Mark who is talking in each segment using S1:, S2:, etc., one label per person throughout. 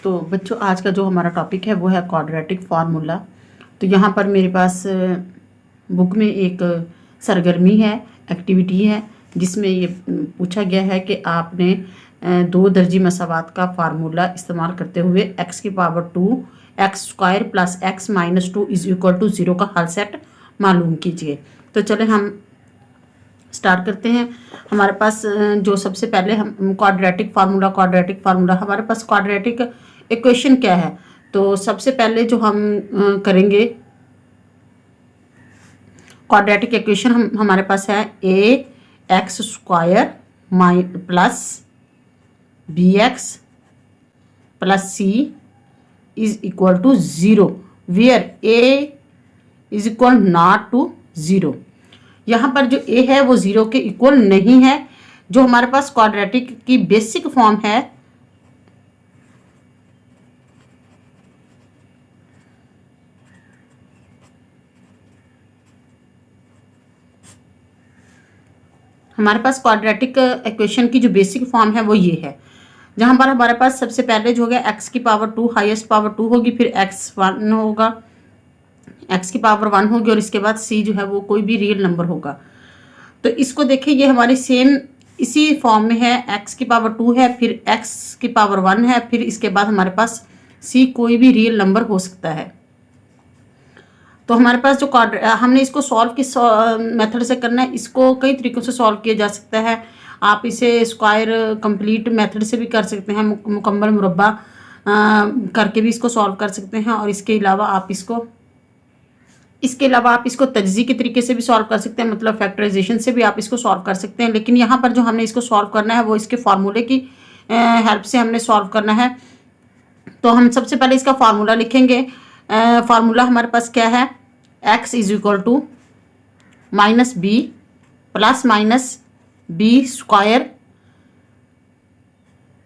S1: तो बच्चों आज का जो हमारा टॉपिक है वो है क्वाड्रेटिक फार्मूला। तो यहाँ पर मेरे पास बुक में एक सरगर्मी है, एक्टिविटी है, जिसमें ये पूछा गया है कि आपने दो दर्जी मसावात का फार्मूला इस्तेमाल करते हुए x की power 2 x square plus x minus 2 is equal to 0 का हल सेट मालूम कीजिए। तो चले हम स्टार्ट करते हैं। हमारे पास जो सबसे पहले हम क्वाड्रेटिक फार्मूला हमारे पास क्वाड्रेटिक इक्वेशन क्या है। तो सबसे पहले जो हम करेंगे क्वाड्रेटिक इक्वेशन हमारे पास है a x square plus b x plus c is equal to 0 where a is equal not to 0। यहाँ पर जो ए है वो 0 के इक्वल नहीं है। जो हमारे पास क्वाड्रेटिक की बेसिक फॉर्म है हमारे पास क्वाड्रेटिक इक्वेशन की जो बेसिक फॉर्म है वो ये है, जहां पर हमारे पास सबसे पहले जो हो गया x की पावर 2 हाईएस्ट पावर 2 होगी, फिर x1 होगा, x की पावर 1 होगी और इसके बाद c जो है वो कोई भी रियल नंबर होगा। तो इसको देखिए ये हमारी सेम इसी फॉर्म में है, x की पावर 2 है, फिर x की पावर 1 है, फिर इसके बाद हमारे पास c कोई भी रियल नंबर हो सकता है। तो हमारे पास जो हमने इसको सॉल्व किस मेथड से करना है, इसको कई तरीकों से सॉल्व किया जा सकता है। आप इसे स्क्वायर कंप्लीट मेथड से भी कर सकते हैं, मुकम्मल मुरब्बा करके भी इसको सॉल्व कर सकते हैं, और इसके अलावा आप इसको तजज़ी के तरीके से भी सॉल्व कर सकते हैं, मतलब फैक्टराइजेशन से भी आप इसको सॉल्व कर सकते हैं। लेकिन यहाँ पर जो हमने इसको सॉल्व करना है वो इसके फार्मूले की हेल्प से हमने सॉल्व करना है। तो हम सबसे पहले इसका फार्मूला लिखेंगे। फार्मूला हमारे पास क्या है, x is equal to minus B plus minus B square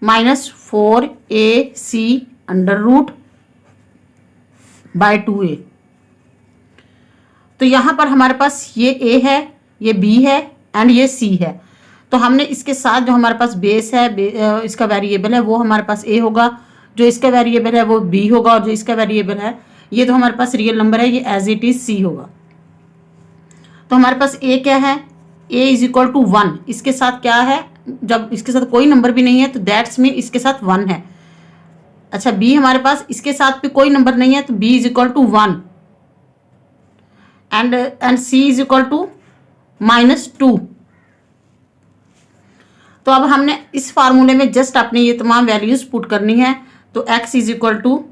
S1: minus 4ac under root by 2a। तो यहाँ पर हमारे पास ये a है, ये b है एंड ये c है। तो हमने इसके साथ जो हमारे पास बेस है, इसका वेरिएबल है वो हमारे पास a होगा, जो इसका वेरिएबल है वो b होगा, और जो इसका वेरिएबल है ये तो हमारे पास रियल नंबर है, ये एज इट इज c होगा। तो हमारे पास a क्या है, a इज इक्वल टू 1। इसके साथ क्या है, जब इसके साथ कोई नंबर भी नहीं है तो दैट्स मीन इसके साथ 1 है। अच्छा b हमारे पास इसके साथ भी कोई नंबर नहीं है तो b is equal to 1 and c is equal to -2। तो अब हमने इस फार्मूले में जस्ट अपने ये तमाम वैल्यूज पुट करनी है। तो x is equal to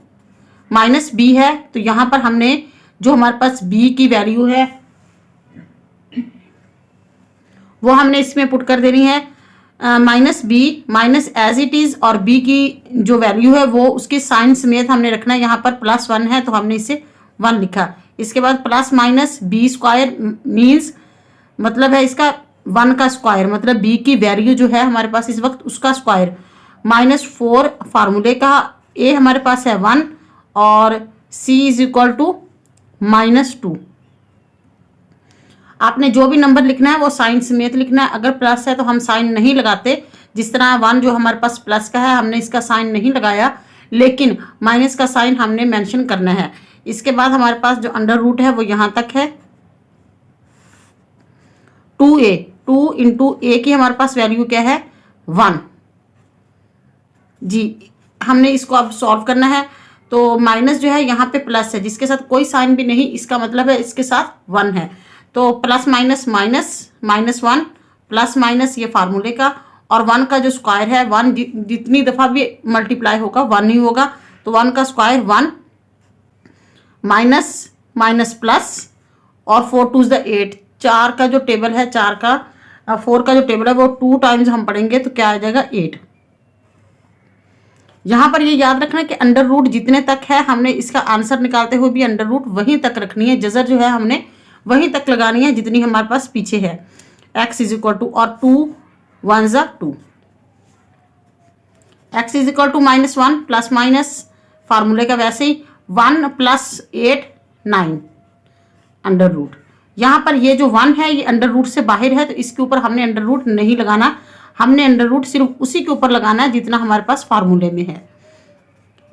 S1: minus B है, तो यहाँ पर हमने जो हमारे पास b की वैल्यू है वो हमने इसमें पुट कर देनी है, minus B minus as it is, और b की जो वैल्यू है वो उसके साइन समेत हमने रखना है। यहाँ पर +1 है तो हमने इसे 1 लिखा। इसके बाद plus minus B square means मतलब है इसका 1 का स्क्वायर, मतलब b की वैल्यू जो है हमारे पास इस वक्त उसका स्क्वायर, -4 फार्मूले का, a हमारे पास है 1 और c इज इक्वल टू -2। आपने जो भी नंबर लिखना है वो साइन समेत लिखना है। अगर प्लस है तो हम साइन नहीं लगाते, जिस तरह 1 जो हमारे पास प्लस का है हमने इसका साइन नहीं लगाया, लेकिन माइनस का साइन हमने मेंशन करना है। इसके बाद हमारे पास जो अंडर रूट है वो यहाँ तक है 2a, 2 इंटू a की हमारे पास वैल्यू क्या है 1 जी। हमने इसको अब सॉल्व करना है। तो माइनस जो है यहाँ पे प्लस है, जिसके साथ कोई साइन भी नहीं, इसका मतलब है इसके साथ 1 है। तो plus minus minus -1 plus minus ये फार्मूले का, और 1 का जो स्क्वायर है 1 जितनी दफ़ा भी मल्टीप्लाई होगा 1 ही होगा, तो 1 का स्क्वायर 1 माइनस माइनस प्लस और 4 2 8। 4 का जो टेबल है 4 का 4 का जो टेबल है वो 2 टाइम्स हम पढ़ेंगे तो क्या आ जाएगा 8। यहाँ पर ये याद रखना कि अंडर रूट जितने तक है हमने इसका आंसर निकालते हुए भी अंडर रूट वहीं तक रखनी है, जजर जो है हमने वहीं तक लगानी है जितनी हमारे पास पीछे है। x इज इक्वल टू, और 2 1 ज़ा 2, x is equal to -1 plus minus फार्मूले का वैसे ही 1 + 8 9 अंडर रूट। यहाँ पर ये जो 1 है ये अंडर रूट से बाहर है, तो इसके ऊपर हमने अंडर रूट नहीं लगाना, हमने अंडर रूट सिर्फ उसी के ऊपर लगाना है जितना हमारे पास फार्मूले में है।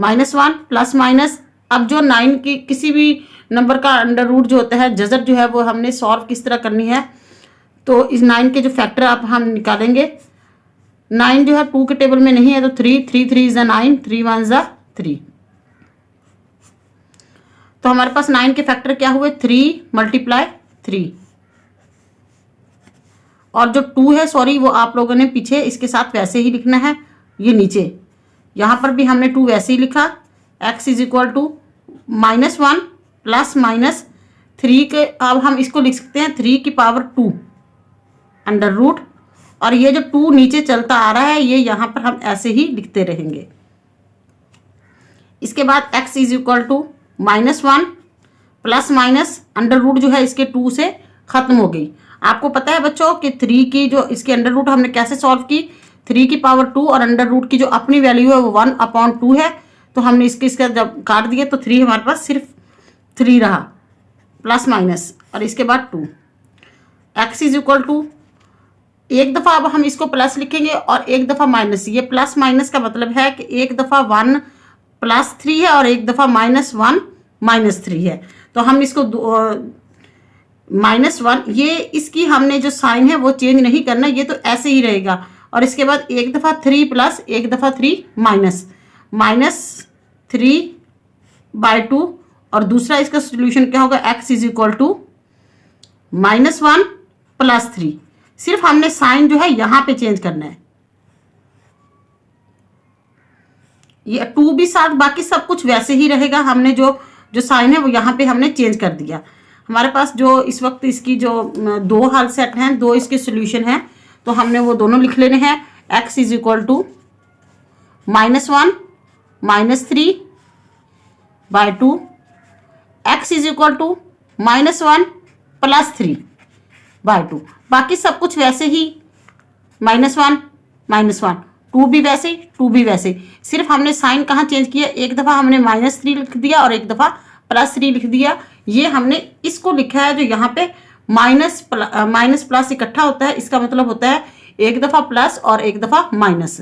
S1: -1 प्लस माइनस। अब जो 9 की किसी भी नंबर का अंडर रूट जो होता है, जजर जो है वो हमने सॉल्व किस तरह करनी है, तो इस 9 के जो फैक्टर अब हम निकालेंगे। 9 जो है 2 के टेबल में नहीं है, तो 3 3 3 इज 9, 3 1 इज 3। तो हमारे पास 9 के फैक्टर क्या हुए, 3 मल्टीप्लाई 3। और जो 2 है, सॉरी, वो आप लोगों ने पीछे इसके साथ वैसे ही लिखना है, ये नीचे यहाँ पर भी हमने 2 वैसे ही लिखा। x is equal to -1 plus minus 3 के, अब हम इसको लिख सकते हैं 3 की पावर 2 अंडर रूट, और ये जो 2 नीचे चलता आ रहा है ये यहाँ पर हम ऐसे ही लिखते रहेंगे। इसके बाद x is equal to -1 plus minus under root जो है इसके 2 से खत्म हो गई। आपको पता है बच्चों कि 3 की जो इसकी अंडर रूट हमने कैसे सॉल्व की, 3 की पावर 2 और अंडर रूट की जो अपनी वैल्यू है वो 1/2 है, तो हमने इसका जब काट दिया तो 3 हमारे पास सिर्फ 3 रहा, प्लस माइनस, और इसके बाद 2। x इज इक्वल टू, एक दफ़ा अब हम इसको प्लस लिखेंगे और एक दफ़ा माइनस। ये प्लस माइनस का मतलब है कि एक दफ़ा 1 प्लस 3 है और एक दफ़ा -1 -3 है, तो हम इसको -1, ये इसकी हमने जो साइन है वो चेंज नहीं करना, ये तो ऐसे ही रहेगा। और इसके बाद एक दफ़ा 3 प्लस, एक दफ़ा 3 -3/2, और दूसरा इसका सोल्यूशन क्या होगा, x is equal to -1 plus 3। सिर्फ हमने साइन जो है यहां पे चेंज करना है, ये 2 भी साथ, बाकी सब कुछ वैसे ही रहेगा। हमने जो साइन है वो यहाँ पे हमने चेंज कर दिया। हमारे पास जो इस वक्त इसकी जो 2 हल सेट हैं, 2 इसके सोल्यूशन हैं, तो हमने वो दोनों लिख लेने हैं। x is equal to -1 -3/2, x is equal to -1 plus 3/2। बाकी सब कुछ वैसे ही, -1 -1, 2 भी वैसे, 2 भी वैसे, सिर्फ हमने साइन कहाँ चेंज किया, एक दफ़ा हमने -3 लिख दिया और एक दफ़ा +3 लिख दिया। ये हमने इसको लिखा है जो यहाँ पे माइनस प्लस इकट्ठा होता है, इसका मतलब होता है एक दफ़ा प्लस और एक दफ़ा माइनस।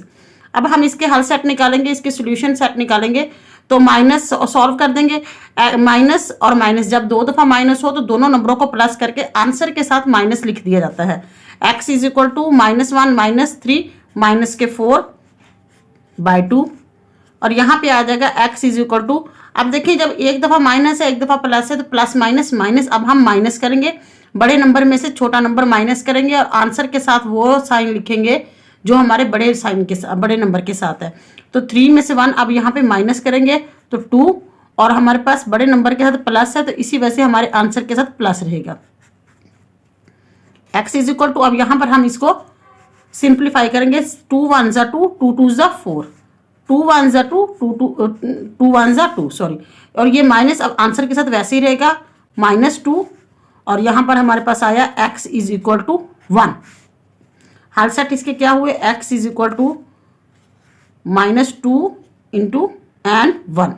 S1: अब हम इसके हल सेट निकालेंगे, इसके सॉल्यूशन सेट निकालेंगे, तो माइनस सॉल्व कर देंगे। माइनस और माइनस, जब 2 दफ़ा माइनस हो तो दोनों नंबरों को प्लस करके आंसर के साथ माइनस लिख दिया जाता है। x इज इक्वल टू -1 -3 -4/2, और यहाँ पे आ जाएगा x इज इक्वल टू, अब देखिए जब एक दफ़ा माइनस है एक दफ़ा प्लस है, तो प्लस माइनस माइनस, अब हम माइनस करेंगे, बड़े नंबर में से छोटा नंबर माइनस करेंगे और आंसर के साथ वो साइन लिखेंगे जो हमारे बड़े साइन के साथ, बड़े नंबर के साथ है। तो 3 में से 1 अब यहाँ पे माइनस करेंगे तो 2, और हमारे पास बड़े नंबर के साथ प्लस है, तो इसी वजह से हमारे आंसर के साथ प्लस रहेगा। x इज इक्वल टू, अब यहाँ पर हम इसको सिंप्लीफाई करेंगे, 2 1 ज़ा 2, 2 2 ज़ा 4, 2 1 ज़ा 2, 2 1 ज़ा 2, सॉरी, और ये माइनस अब आंसर के साथ वैसे ही रहेगा, -2, और यहाँ पर हमारे पास आया x इज इक्वल टू 1। हल सेट इसके क्या हुए, x is equal to -2 × n 1।